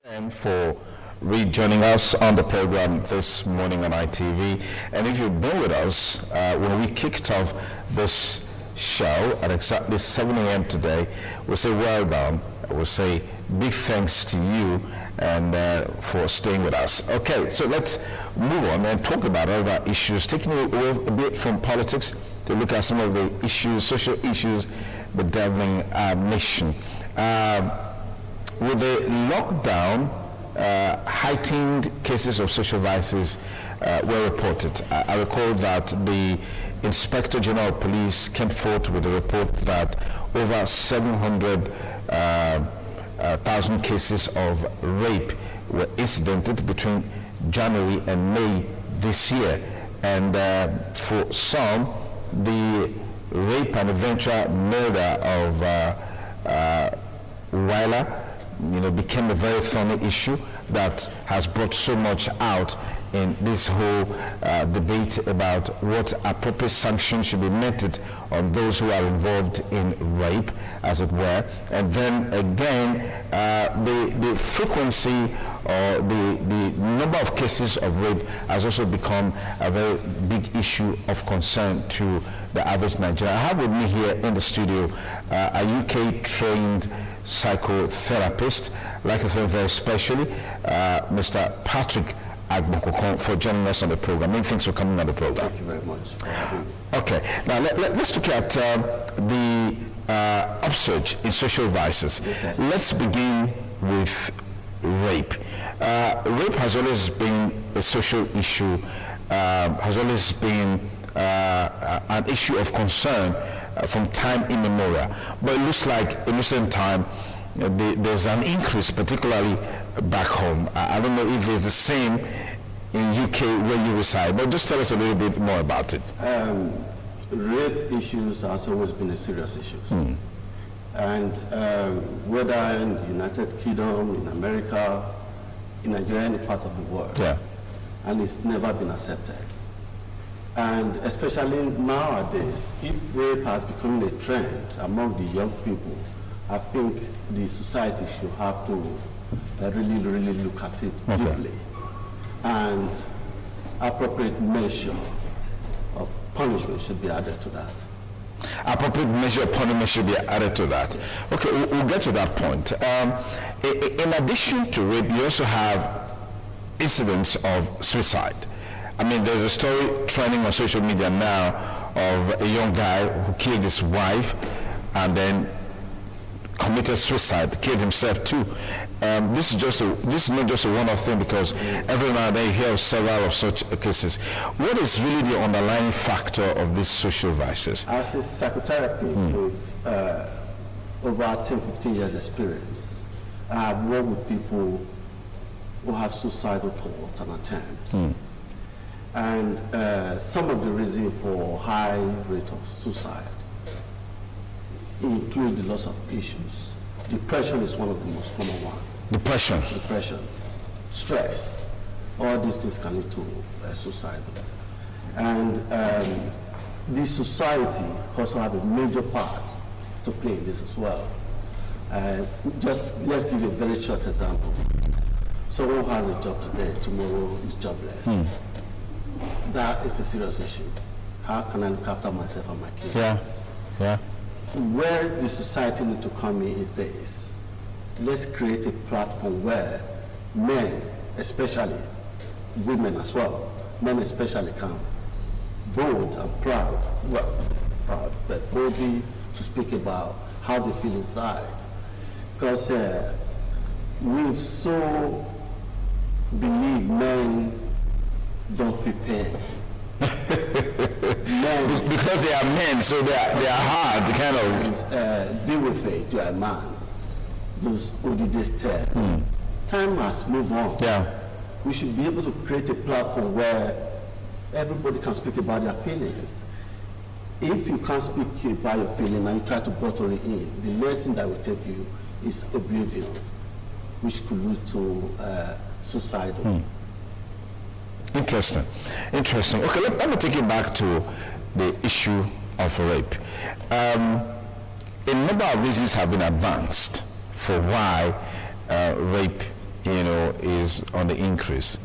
And for rejoining us on the program this morning on ITV. And if you've been with us when we kicked off this show at exactly 7 a.m. today, we'll say well done. We'll say big thanks to you and for staying with us. Okay, so let's move on and talk about other issues, taking away a bit from politics to look at some of the issues, social issues bedeviling our nation. With the lockdown, heightened cases of social vices were reported. I recall that the Inspector General of Police came forth with a report that over 700,000 cases of rape were incidented between January and May this year. And for some, the rape and eventual murder of Weiler became a very thorny issue that has brought so much out in this whole debate about what appropriate sanctions should be meted on those who are involved in rape, as it were. And then again, the frequency or the number of cases of rape has also become a very big issue of concern to the average Nigerian. I have with me here in the studio a UK-trained psychotherapist, I'd like to thank very especially Mr. Patrick Agbokokon for joining us on the program. Many thanks for coming on the program. Thank you very much for having me. Okay, now let's look at the upsurge in social vices. Okay. Let's begin with rape. Rape has always been a social issue, has always been an issue of concern from time immemorial. But it looks like in recent time there's an increase, particularly back home. I don't know if it's the same in UK where you reside, but just tell us a little bit more about it. Rape issues has always been a serious issue. And whether in the United Kingdom, in America, in Nigeria, any part of the world, and it's never been accepted. And especially nowadays, if rape has become a trend among the young people, I think the society should have to really look at it deeply. And appropriate measure of punishment should be added to that. Appropriate measure of punishment should be added to that. Yes. Okay, we'll get to that point. In addition to rape, you also have incidents of suicide. I mean, there's a story trending on social media now of a young guy who killed his wife and then committed suicide, killed himself too. This is not just a one-off thing, because every now and then you hear of several of such cases. What is really the underlying factor of these social vices? As a psychotherapist with over 10-15 years experience, I have worked with people who have suicidal thoughts and attempts. And some of the reasons for high rate of suicide include the loss of issues. Depression is one of the most common ones. Depression, stress, all these things can lead to suicide. And the society also have a major part to play in this as well. Just let's give a very short example. Someone who has a job today, tomorrow is jobless. That is a serious issue. How can I look after myself and my kids? Yeah. Where the society needs to come in is this. Let's create a platform where men, especially women as well, men especially can bold and proud, but boldly to speak about how they feel inside. Because we've so believed men don't feel pain. Men, because they are men, so they are hard to kind of deal with it. You are a man. Those older days tell. Time has moved on. We should be able to create a platform where everybody can speak about their feelings. If you can't speak about your feeling and you try to bottle it in, the next thing that will take you is oblivion, which could lead to suicidal. Interesting. Okay, let me take you back to the issue of rape. A number of reasons have been advanced for why rape is on the increase.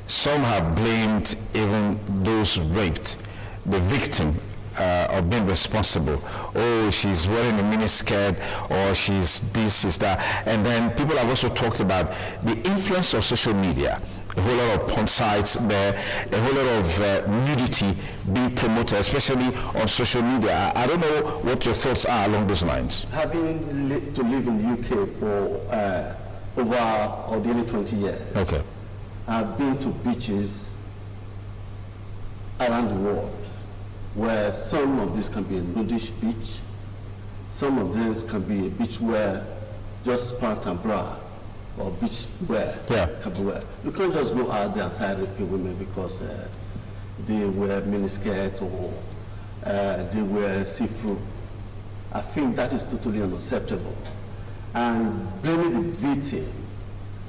Some have blamed even those raped, the victim, of being responsible. Oh, she's wearing a miniskirt, or she's this, she's that. And then people have also talked about the influence of social media. A whole lot of porn sites there, a whole lot of nudity being promoted, especially on social media. I don't know what your thoughts are along those lines. Having to live in the UK for over or nearly 20 years, okay. I've been to beaches around the world where some of these can be a nudish beach, some of them can be a beach where just pant and bra, or beach wear can be wear. You can't just go out there and start raping women because they wear miniskirt or they wear see-through. I think that is totally unacceptable. And blaming the victim,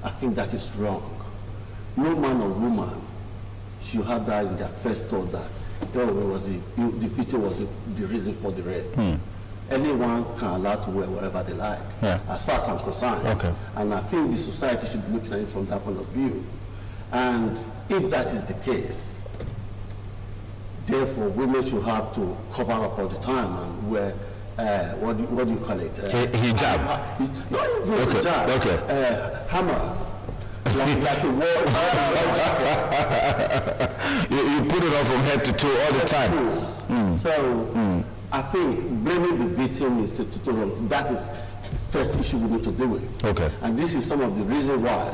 I think that is wrong. No man or woman should have that in their first thought that the victim was the reason for the rape. Anyone can allow to wear whatever they like, as far as I'm concerned. Okay. And I think the society should be looking at it from that point of view. And if that is the case, therefore women should have to cover up all the time and wear, what do you call it? Hijab. Not even hijab. Okay. Hammer. Like a wall. You put it on from head to toe all the time. So I think blaming the victim is totally wrong. That is first issue we need to deal with. Okay. And this is some of the reason why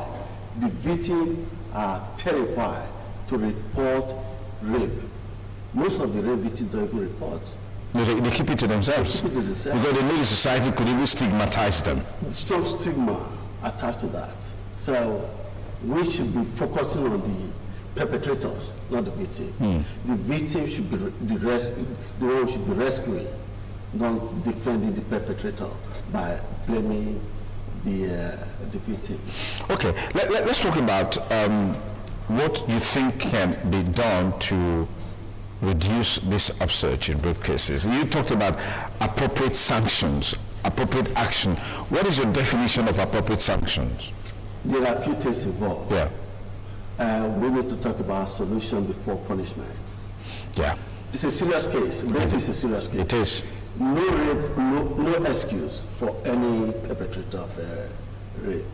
the victims are terrified to report rape. Most of the rape victims don't even report. No, they keep it to themselves. They keep it to themselves. Because they know the society could even stigmatize them. Strong stigma attached to that. So we should be focusing on the perpetrators, not the victim. The victim should be the one who should be rescuing, not defending the perpetrator by blaming the victim. Okay, let's talk about what you think can be done to reduce this upsurge in rape cases. You talked about appropriate sanctions, appropriate action. What is your definition of appropriate sanctions? There are a few things involved. We need to talk about solution before punishments. It's a serious case. Rape is a serious case. It is. No rape, no excuse for any perpetrator of rape.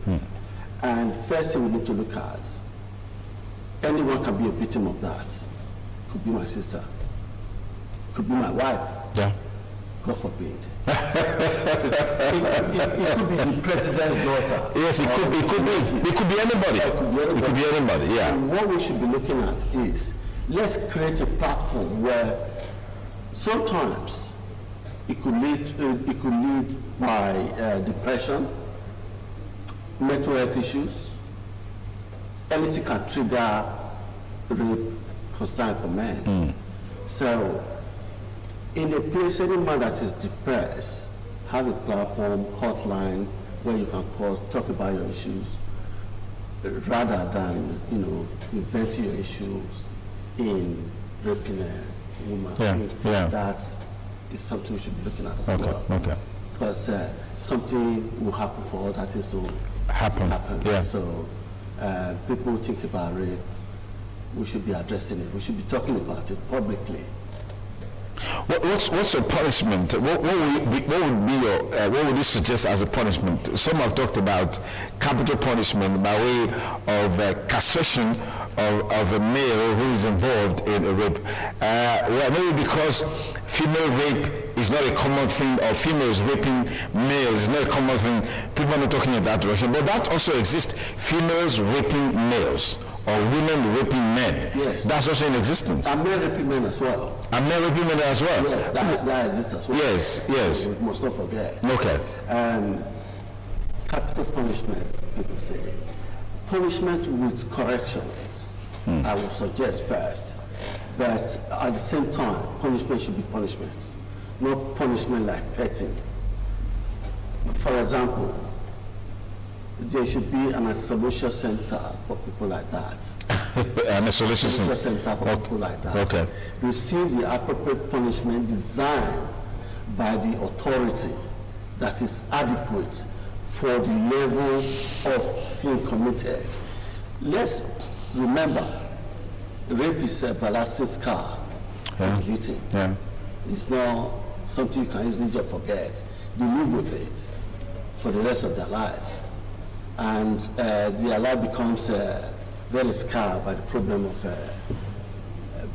And first thing we need to look at, anyone can be a victim of that. Could be my sister, could be my wife. God forbid. It could be the president's daughter. Yes, it could be anybody. It could be anybody. Yeah. And what we should be looking at is, let's create a platform where sometimes it could lead by depression, mental health issues. Anything can trigger rape concern for men. So in a place, any man that is depressed, have a platform, hotline, where you can call, talk about your issues, rather than, inventing your issues in raping a woman. That is something we should be looking at as well. Because something will happen for other things to happen. So people think about rape, we should be addressing it. We should be talking about it publicly. What's a punishment? What would you suggest as a punishment? Some have talked about capital punishment by way of castration of a male who is involved in a rape. Maybe because female rape is not a common thing, or females raping males is not a common thing. People are not talking in that direction, but that also exists. Females raping males, or women raping men. Yes. That's also in existence. And men raping men as well. And men raping men as well. Yes, that exists as well. Yes. We must not forget. Okay. Capital punishment, people say. Punishment with corrections, I would suggest first. But at the same time, punishment should be punishment, not punishment like petting. For example, there should be an isolation center for people like that. An isolation center for people like that. Okay. Receive the appropriate punishment designed by the authority that is adequate for the level of sin committed. Let's remember, rape is a everlasting scar to the victim. Yeah. It's not something you can easily just forget. They live with it for the rest of their lives. And their life becomes very scarred by the problem of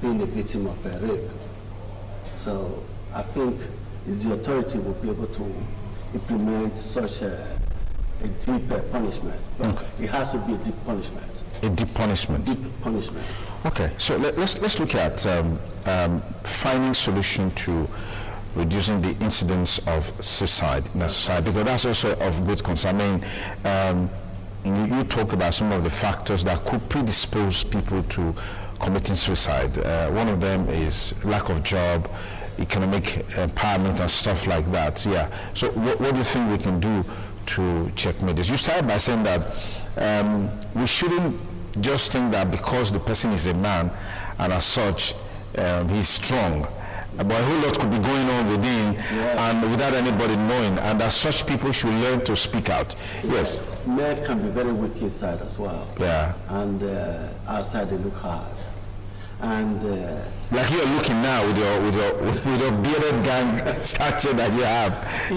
being a victim of rape. So I think it's the authority will be able to implement such a deep punishment. But it has to be a deep punishment. A deep punishment? Deep punishment. Okay, so let's look at finding solution to reducing the incidence of suicide in our society, because that's also of great concern. I mean, you talk about some of the factors that could predispose people to committing suicide. One of them is lack of job, economic empowerment and stuff like that. Yeah. So what do you think we can do to checkmate this? You started by saying that we shouldn't just think that because the person is a man and as such he's strong. But a whole lot could be going on within and without anybody knowing, and as such people should learn to speak out. Yes. Men can be very weak inside as well. Yeah. And outside they look hard. And like you're looking now with your bearded gang stature that you have,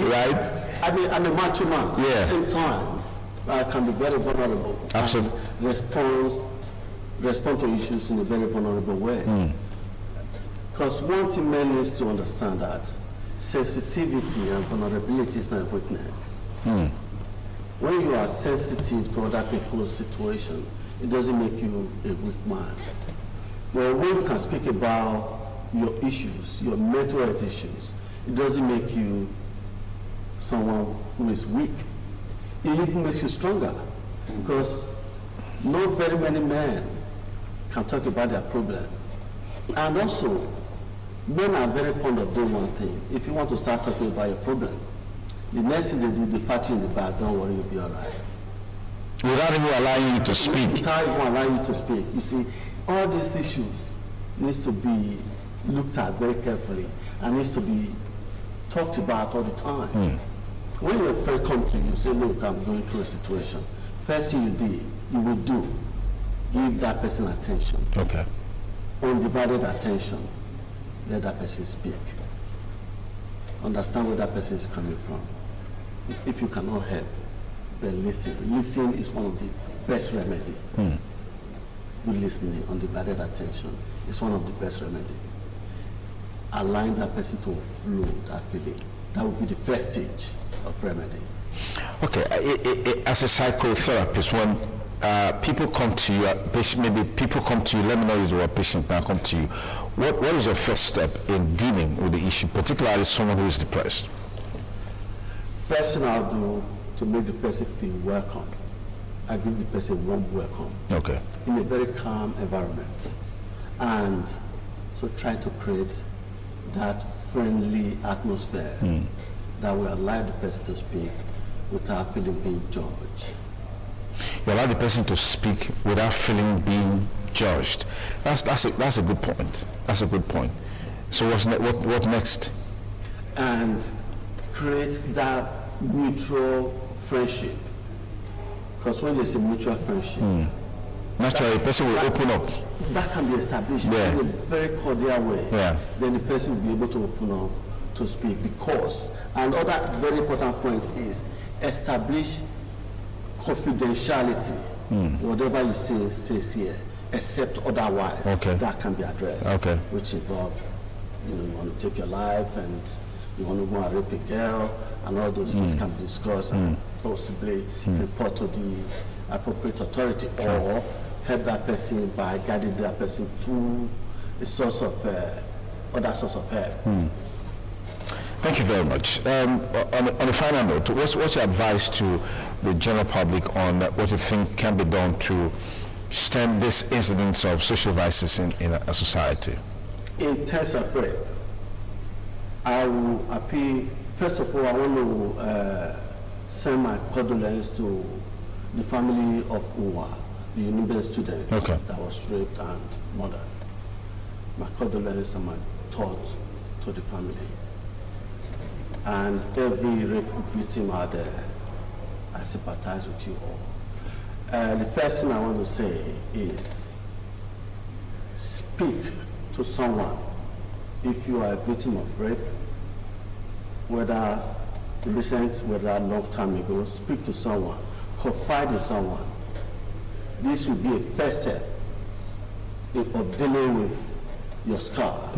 right? I mean, I'm a macho man. Yeah. At the same time, I can be very vulnerable. Absolutely. And respond to issues in a very vulnerable way. Because one thing men needs to understand that sensitivity and vulnerability is not a weakness. When you are sensitive to other people's situation, it doesn't make you a weak man. But when you can speak about your issues, your mental health issues, it doesn't make you someone who is weak. It even makes you stronger, because not very many men can talk about their problem. And also, men are very fond of doing one thing. If you want to start talking about your problem, the next thing they do, they pat you in the back, don't worry, you'll be all right. Without even allowing you to speak. Without even allowing you to speak. You see, all these issues needs to be looked at very carefully and needs to be talked about all the time. When your friend comes to you, say, look, I'm going through a situation. First thing you will do, give that person attention. Okay. Undivided attention. Let that person speak. Understand where that person is coming from. If you cannot help, then listen. Listen is one of the best remedy. Good listening, undivided attention is one of the best remedy. Allowing that person to flow that feeling. That would be the first stage of remedy. Okay, as a psychotherapist, when people come to you, maybe people come to you, let me know you're a patient now, come to you. What is your first step in dealing with the issue, particularly someone who is depressed? First thing I'll do to make the person feel welcome, I give the person a warm welcome. Okay. In a very calm environment. And so try to create that friendly atmosphere that will allow the person to speak without feeling being judged. You allow the person to speak without feeling being judged. That's a good point. That's a good point. So what next? And create that mutual friendship. Because when there's a mutual friendship, naturally, the person will open up. That can be established in a very cordial way. Then the person will be able to open up to speak. Because another very important point is establish confidentiality. Whatever you say stays here, except otherwise. That can be addressed. Which involve, you want to take your life and you want to go and rape a girl, and all those things can be discussed and possibly report to the appropriate authority or help that person by guiding that person through a source of other source of help. Thank you very much. On a final note, what's your advice to the general public on what you think can be done to stem this incidence of social vices in a society? In terms of rape, I will appeal. First of all, I want to send my condolence to the family of Uwa, the university student that was raped and murdered. My condolence and my thoughts to the family. And every rape victim out there, I sympathize with you all. The first thing I want to say is speak to someone. If you are a victim of rape, whether recent, whether a long time ago, speak to someone, confide in someone. This will be a first step of dealing with your scar.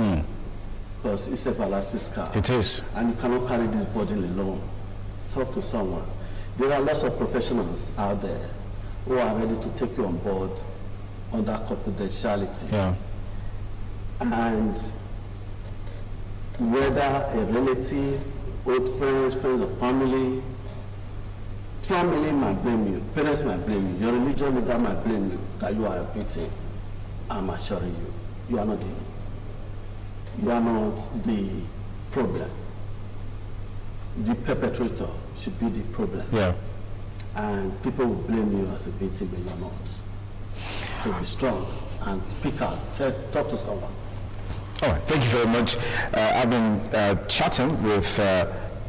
Because it's a everlasting scar. It is. And you cannot carry this burden alone. Talk to someone. There are lots of professionals out there who are ready to take you on board under confidentiality. Yeah. And whether a relative, old friends, friends of family might blame you, parents might blame you, your religious leader might blame you that you are a victim. I'm assuring you, you are not the problem. The perpetrator should be the problem. Yeah. And people will blame you as a victim, but you're not. So be strong and speak out. Talk to someone. All right, thank you very much. I've been chatting with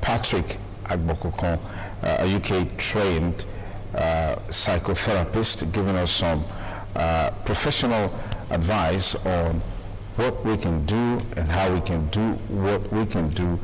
Patrick Agbokokon, a UK-trained psychotherapist, giving us some professional advice on what we can do and how we can do what we can do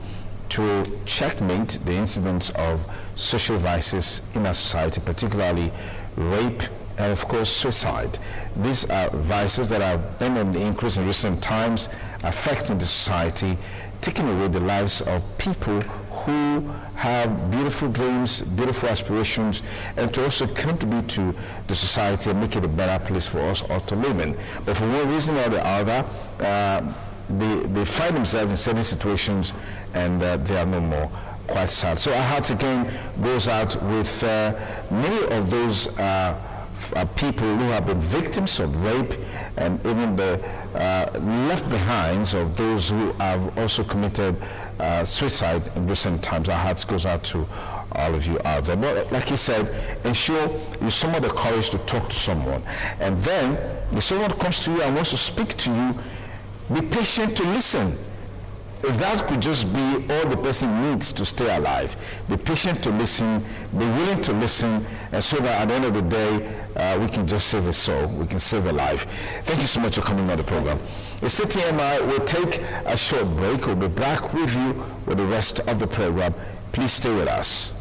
to checkmate the incidence of social vices in our society, particularly rape and, of course, suicide. These are vices that have been on the increase in recent times, affecting the society, taking away the lives of people who have beautiful dreams, beautiful aspirations, and to also contribute to the society and make it a better place for us all to live in. But for one reason or the other, they find themselves in certain situations and they are no more. Quite sad. So our heart again goes out with many of those people who have been victims of rape, and even the left behinds of those who have also committed suicide in recent times. Our hearts goes out to all of you out there. But like he said, ensure you summon the courage to talk to someone. And then, if someone comes to you and wants to speak to you, be patient to listen. That could just be all the person needs to stay alive. Be patient to listen, be willing to listen, and so that at the end of the day, we can just save a soul, we can save a life. Thank you so much for coming on the program. It's CTMI. We'll take a short break. We'll be back with you with the rest of the program. Please stay with us.